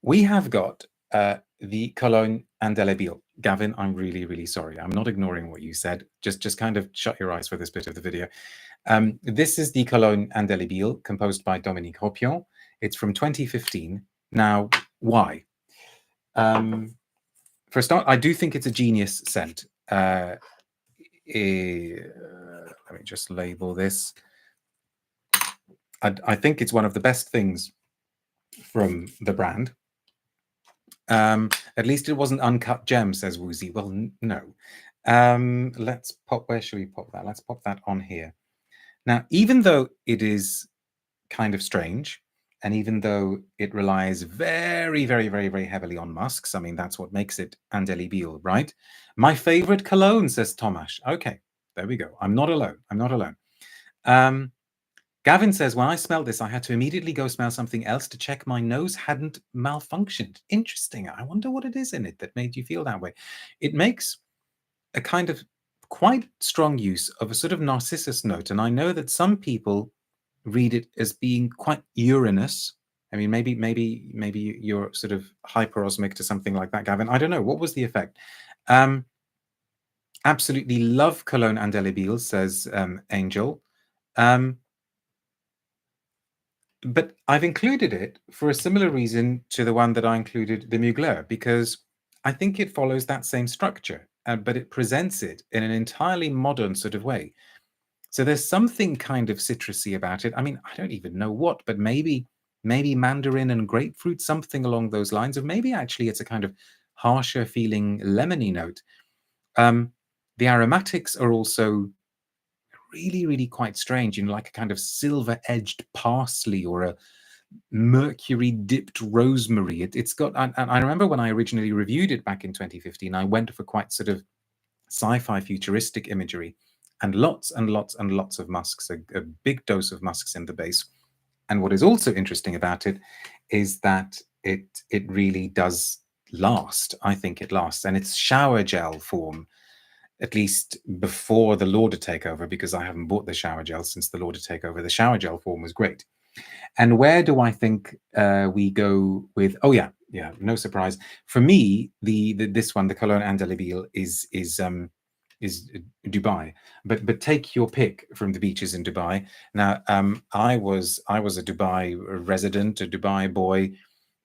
We have got the Cologne Indelebile. Gavin, I'm really, really sorry. I'm not ignoring what you said. Just kind of shut your eyes for this bit of the video. This is the Cologne Indelebile, composed by Dominique Ropion. It's from 2015. Now, why? For a start, I do think it's a genius scent. Let me just label this. I think it's one of the best things from the brand. At least it wasn't Uncut Gem, says Woozy. Well, no. Let's pop, where should we pop that? Let's pop that on here. Now, even though it is kind of strange, and even though it relies very, very, very, very heavily on musks, I mean, that's what makes it Indelebile, right? My favorite cologne, says Tomasz. Okay, there we go. I'm not alone. I'm not alone. Gavin says, when I smelled this, I had to immediately go smell something else to check my nose hadn't malfunctioned. Interesting. I wonder what it is in it that made you feel that way. It makes a kind of quite strong use of a sort of narcissus note. And I know that some people read it as being quite urinous. I mean, maybe you're sort of hyperosmic to something like that, Gavin. I don't know. What was the effect? Absolutely love Cologne Indelebile, says Angel. But I've included it for a similar reason to the one that I included, the Mugler, because I think it follows that same structure, but it presents it in an entirely modern sort of way. So there's something kind of citrusy about it. I mean, I don't even know what, but maybe mandarin and grapefruit, something along those lines, or maybe actually it's a kind of harsher feeling lemony note. The aromatics are also really, really quite strange, like a kind of silver-edged parsley or a mercury dipped rosemary. It's got, and I remember when I originally reviewed it back in 2015, I went for quite sort of sci-fi futuristic imagery, and lots and lots and lots of musks, a big dose of musks in the base. And what is also interesting about it is that it really does last. I think it lasts, and it's shower gel form, at least before the Lauder takeover, because I haven't bought the shower gel since the Lauder takeover. The shower gel form was great. And where do I think we go with? Oh yeah, no surprise for me. This one, the Cologne Indelebile, is Dubai. But take your pick from the beaches in Dubai. Now, I was a Dubai resident, a Dubai boy,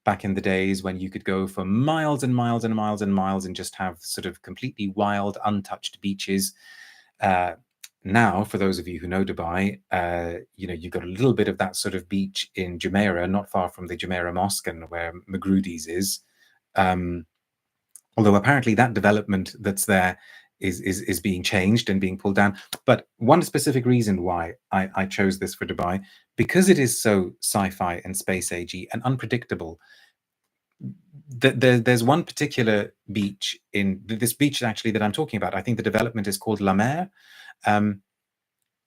back in the days when you could go for miles and miles and miles and miles and just have sort of completely wild, untouched beaches. Now, for those of you who know Dubai, you've got a little bit of that sort of beach in Jumeirah, not far from the Jumeirah Mosque and where Magrudi's is. Although apparently that development that's there is being changed and being pulled down. But one specific reason why I chose this for Dubai, because it is so sci-fi and space agey and unpredictable. There's one particular beach in this beach actually that I'm talking about. I think the development is called La Mer.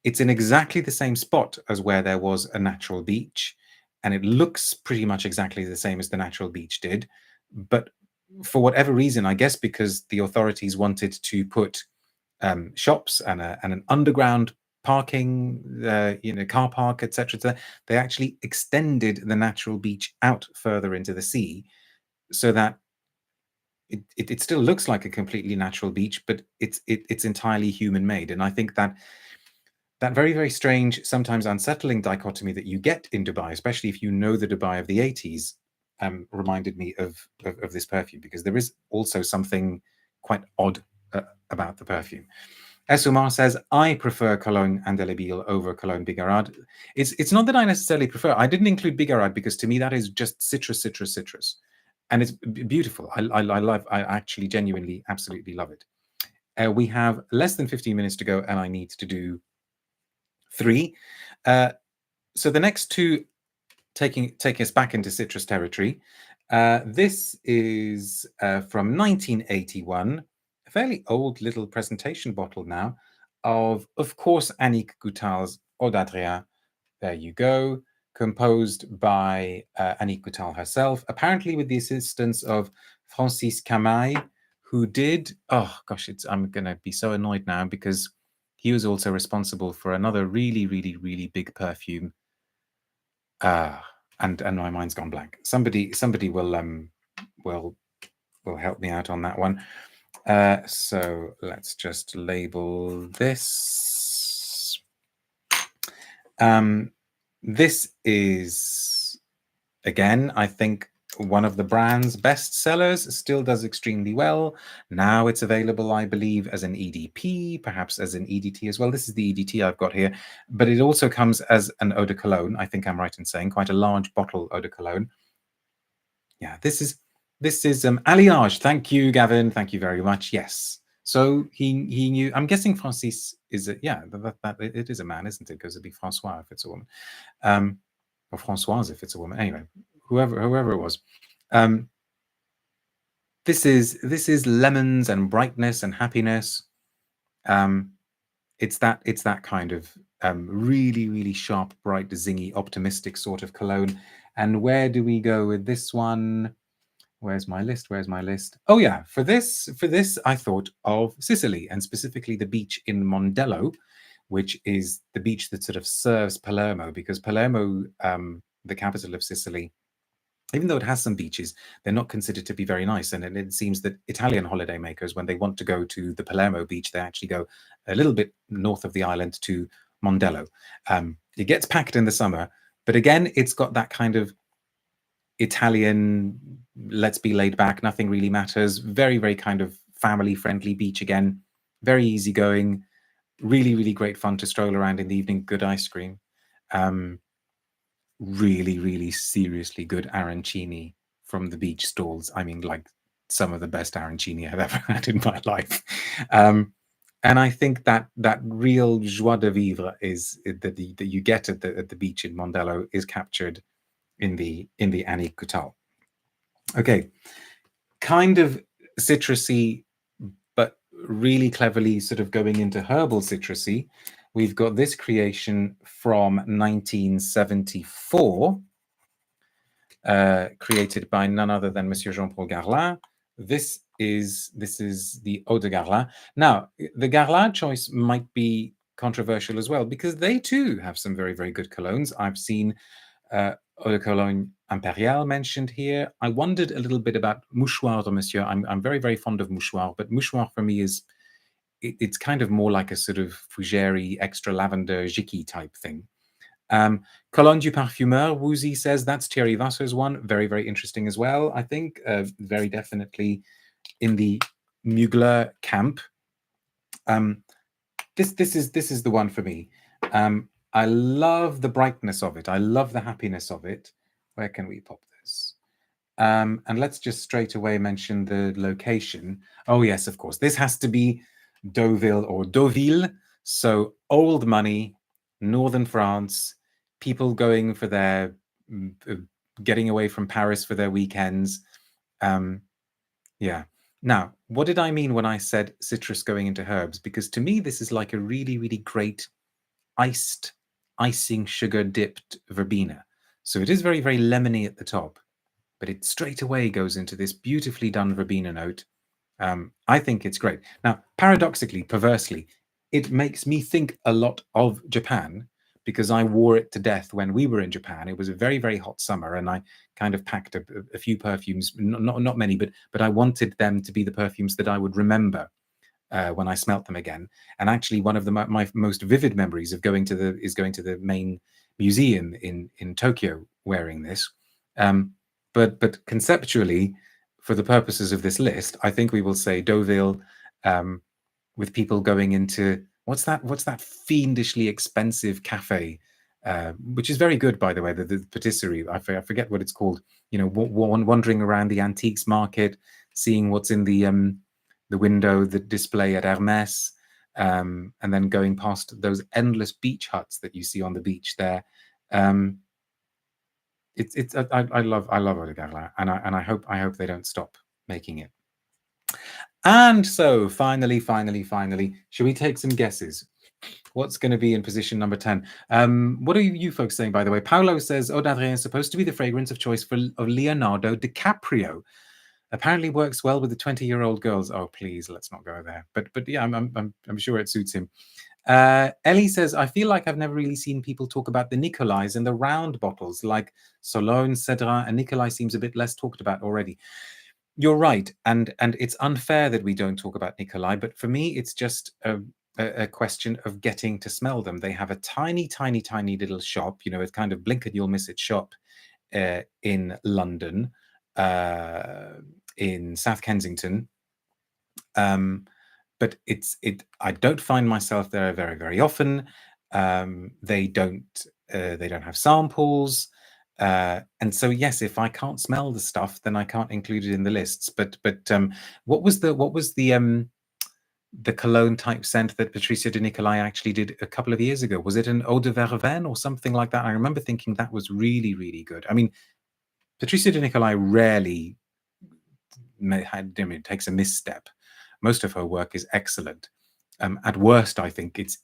It's in exactly the same spot as where there was a natural beach, and it looks pretty much exactly the same as the natural beach did. But for whatever reason, I guess because the authorities wanted to put shops and an underground parking, car park, etc., they actually extended the natural beach out further into the sea, so that it still looks like a completely natural beach, but it's entirely human made. And I think that very, very strange, sometimes unsettling dichotomy that you get in Dubai, especially if you know the Dubai of the 80s, reminded me of this perfume, because there is also something quite odd about the perfume. Esumar says, I prefer Cologne Indelebile over Cologne Bigarade. It's not that I necessarily prefer. I didn't include Bigarade because to me that is just citrus. And it's beautiful. I actually genuinely, absolutely love it. We have less than 15 minutes to go, and I need to do 3. So the next 2 take us back into citrus territory. This is from 1981, a fairly old little presentation bottle now, of course, Annick Goutal's Eau D'Hadrien. There you go. Composed by Annick Goutal herself, apparently with the assistance of Francis Camaille, who did, oh gosh, I'm going to be so annoyed now because he was also responsible for another really, really, really big perfume. And my mind's gone blank. Somebody will help me out on that one. So let's just label this. This is, again, I think one of the brand's best sellers, still does extremely well. Now it's available, I believe, as an EDP, perhaps as an EDT as well. This is the EDT I've got here, but it also comes as an Eau De Cologne. I think I'm right in saying quite a large bottle Eau De Cologne. Yeah, this is Alliage. Thank you, Gavin. Thank you very much. Yes. So he knew. I'm guessing Francis is it is a man, isn't it? Because it'd be Francois if it's a woman, or Françoise if it's a woman. Anyway, whoever it was. This is lemons and brightness and happiness. It's that kind of really, really sharp, bright, zingy, optimistic sort of cologne. And where do we go with this one? Where's my list? Oh yeah, for this I thought of Sicily, and specifically the beach in Mondello, which is the beach that sort of serves Palermo, because Palermo, the capital of Sicily, even though it has some beaches, they're not considered to be very nice. And it seems that Italian holidaymakers, when they want to go to the Palermo beach, they actually go a little bit north of the island to Mondello. It gets packed in the summer, but again, it's got that kind of Italian, let's be laid back, nothing really matters, very, very kind of family friendly beach again, very easygoing, really, really great fun to stroll around in the evening, good ice cream, really, really seriously good arancini from the beach stalls. I mean, like some of the best arancini I've ever had in my life. And I think that real joie de vivre is that you get at the beach in Mondello is captured in the Annie Goutal. Okay, kind of citrusy, but really cleverly sort of going into herbal citrusy. We've got this creation from 1974, created by none other than Monsieur Jean-Paul Guerlain. This is the Eau De Guerlain. Now, the Guerlain choice might be controversial as well, because they too have some very, very good colognes. I've seen Eau De Cologne Impérial mentioned here. I wondered a little bit about Mouchoir de Monsieur. I'm very, very fond of Mouchoir, but Mouchoir for me is, it's kind of more like a sort of fougere, extra lavender, jicky type thing. Cologne du Parfumeur, Woozy says that's Thierry Vasser's one. Very, very interesting as well, I think. Very definitely in the Mugler camp. This is the one for me. I love the brightness of it. I love the happiness of it. Where can we pop this? And let's just straight away mention the location. Oh, yes, of course. This has to be Deauville or Deauville. So old money, northern France, people going for their, getting away from Paris for their weekends. Yeah. Now, what did I mean when I said citrus going into herbs? Because to me, this is like a really, really great icing sugar dipped verbena. So it is very, very lemony at the top, but it straight away goes into this beautifully done verbena note. I think it's great. Now, paradoxically, perversely, it makes me think a lot of Japan, because I wore it to death when we were in Japan. It was a very, very hot summer, and I kind of packed a few perfumes, not many, but I wanted them to be the perfumes that I would remember when I smelt them again. And actually, one of my most vivid memories of going to the main museum in Tokyo wearing this. But conceptually, for the purposes of this list, I think we will say Deauville, with people going into what's that fiendishly expensive cafe, which is very good, by the way, the patisserie. I forget what it's called. You know, wandering around the antiques market, seeing what's in the window, the display at Hermes, and then going past those endless beach huts that you see on the beach there. I love Eau De Guerlain, and I hope they don't stop making it. And so finally, should we take some guesses? What's going to be in position number 10? What are you folks saying, by the way? Paolo says Eau D'Hadrien is supposed to be the fragrance of choice of Leonardo DiCaprio. Apparently works well with the 20-year-old girls. Oh, please, let's not go there. But yeah, I'm sure it suits him. Ellie says, I feel like I've never really seen people talk about the Nicolais and the round bottles, like Solone, Cedrin, and Nicolai seems a bit less talked about already. You're right, and it's unfair that we don't talk about Nicolai, but for me, it's just a question of getting to smell them. They have a tiny little shop, you know, it's kind of blink and you'll miss it shop in London, in South Kensington. But I don't find myself there very, very often. They don't have samples. And so yes, if I can't smell the stuff, then I can't include it in the lists. But what was the cologne type scent that Patricia de Nicolai actually did a couple of years ago? Was it an Eau de Verveine or something like that? I remember thinking that was really, really good. I mean, Patricia de Nicolai rarely takes a misstep. Most of her work is excellent. At worst, I think it's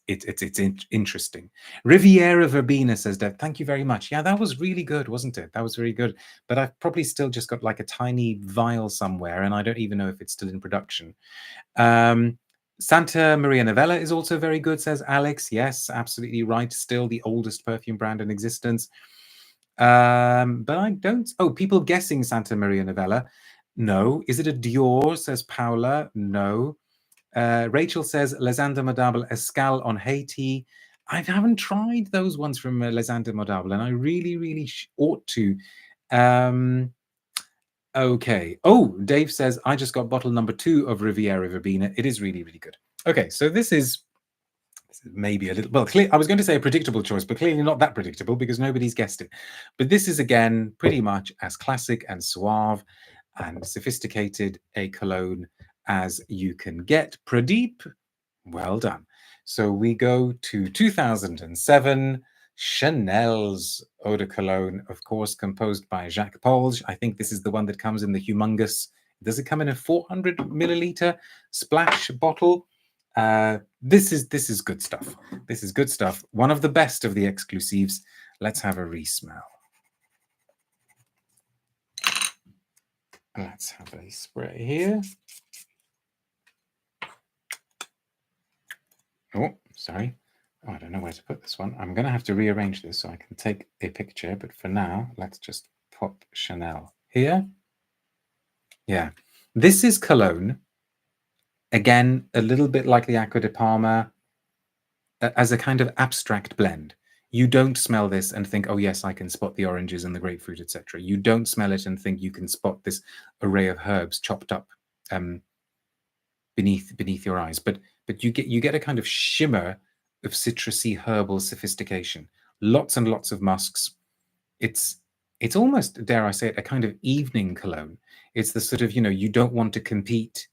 interesting. Riviera Verbena says, Dev, thank you very much. Yeah, that was really good, wasn't it? That was very good. But I've probably still just got like a tiny vial somewhere, and I don't even know if it's still in production. Santa Maria Novella is also very good, says Alex. Yes, absolutely right. Still the oldest perfume brand in existence. But I don't... Oh, people guessing Santa Maria Novella. No. Is it a Dior, says Paula? No. Rachel says Les Indemodables Escale on Haiti. I haven't tried those ones from Les Indemodables, and I really, really ought to. Okay. Oh, Dave says, I just got bottle number 2 of Riviera Verbena. It is really, really good. Okay, so this is maybe a little, well, I was going to say a predictable choice, but clearly not that predictable because nobody's guessed it. But this is, again, pretty much as classic and suave and sophisticated a cologne as you can get. Pradeep, well done. So we go to 2007, Chanel's Eau De Cologne, of course, composed by Jacques Polge. I think this is the one that comes in the humongous, does it come in a 400 milliliter splash bottle? This is good stuff. This is good stuff. One of the best of the exclusives. Let's have a re-smell. Let's have a spray here. Oh, sorry. Oh, I don't know where to put this one. I'm going to have to rearrange this so I can take a picture. But for now, let's just pop Chanel here. Yeah. This is Cologne. Again, a little bit like the Acqua di Parma, as a kind of abstract blend. You don't smell this and think, oh yes, I can spot the oranges and the grapefruit, etc. You don't smell it and think you can spot this array of herbs chopped up beneath your eyes. But you get a kind of shimmer of citrusy herbal sophistication. Lots and lots of musks. It's almost, dare I say it, a kind of evening cologne. It's the sort of, you don't want to compete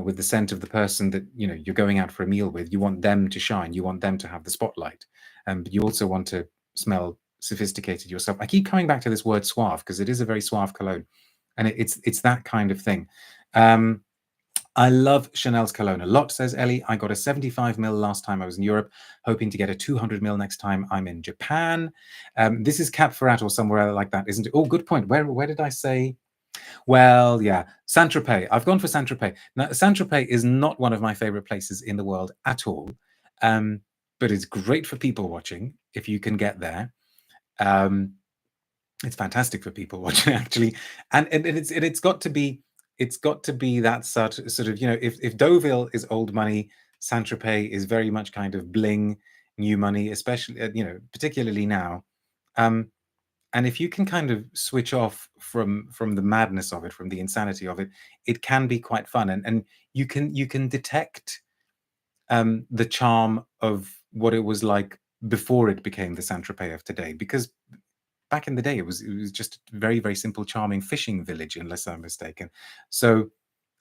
with the scent of the person that you're going out for a meal with. You want them to shine. You want them to have the spotlight. But you also want to smell sophisticated yourself. I keep coming back to this word suave because it is a very suave cologne, and it's that kind of thing. I love Chanel's cologne a lot, says Ellie. I got a 75 ml last time I was in Europe, hoping to get a 200 ml next time I'm in Japan. This is Cap Ferrat or somewhere like that, isn't it? Oh, good point. Where did I say? Well, yeah, Saint-Tropez. I've gone for Saint-Tropez. Now, Saint-Tropez is not one of my favorite places in the world at all, but it's great for people watching if you can get there. It's fantastic for people watching, actually, and it's got to be that sort of if Deauville is old money, Saint-Tropez is very much kind of bling, new money, especially particularly now. And if you can kind of switch off from the madness of it, from the insanity of it, it can be quite fun. And you can detect the charm of what it was like before it became the Saint-Tropez of today. Because back in the day, it was just a very, very simple, charming fishing village, unless I'm mistaken. So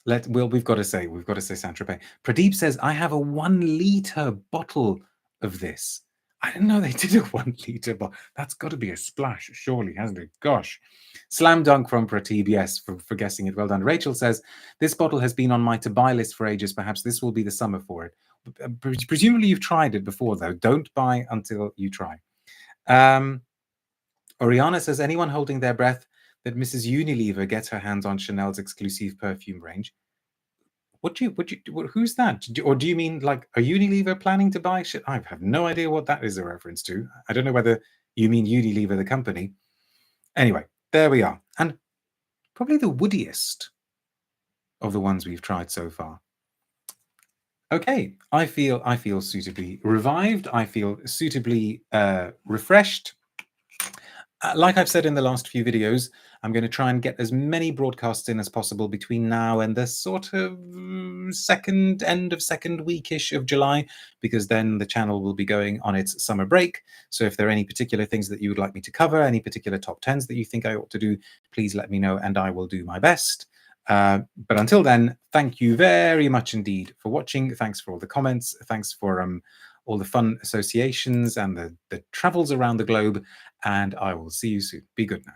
we've got to say Saint-Tropez. Pradeep says, I have a 1 liter bottle of this. I didn't know they did a 1 liter bottle. That's got to be a splash, surely, hasn't it? Gosh. Slam dunk from Pradeep, yes, for guessing it. Well done. Rachel says, this bottle has been on my to-buy list for ages. Perhaps this will be the summer for it. Presumably you've tried it before, though. Don't buy until you try. Oriana says, anyone holding their breath that Mrs. Unilever gets her hands on Chanel's exclusive perfume range? Who's that? Or do you mean like a Unilever planning to buy shit? I have no idea what that is a reference to. I don't know whether you mean Unilever, the company. Anyway, there we are. And probably the woodiest of the ones we've tried so far. Okay, I feel suitably revived. I feel suitably refreshed. Like I've said in the last few videos, I'm going to try and get as many broadcasts in as possible between now and the sort of end of second week-ish of July, because then the channel will be going on its summer break. So if there are any particular things that you would like me to cover, any particular top 10s that you think I ought to do, please let me know and I will do my best. But until then, thank you very much indeed for watching. Thanks for all the comments. Thanks for all the fun associations and the travels around the globe. And I will see you soon. Be good now.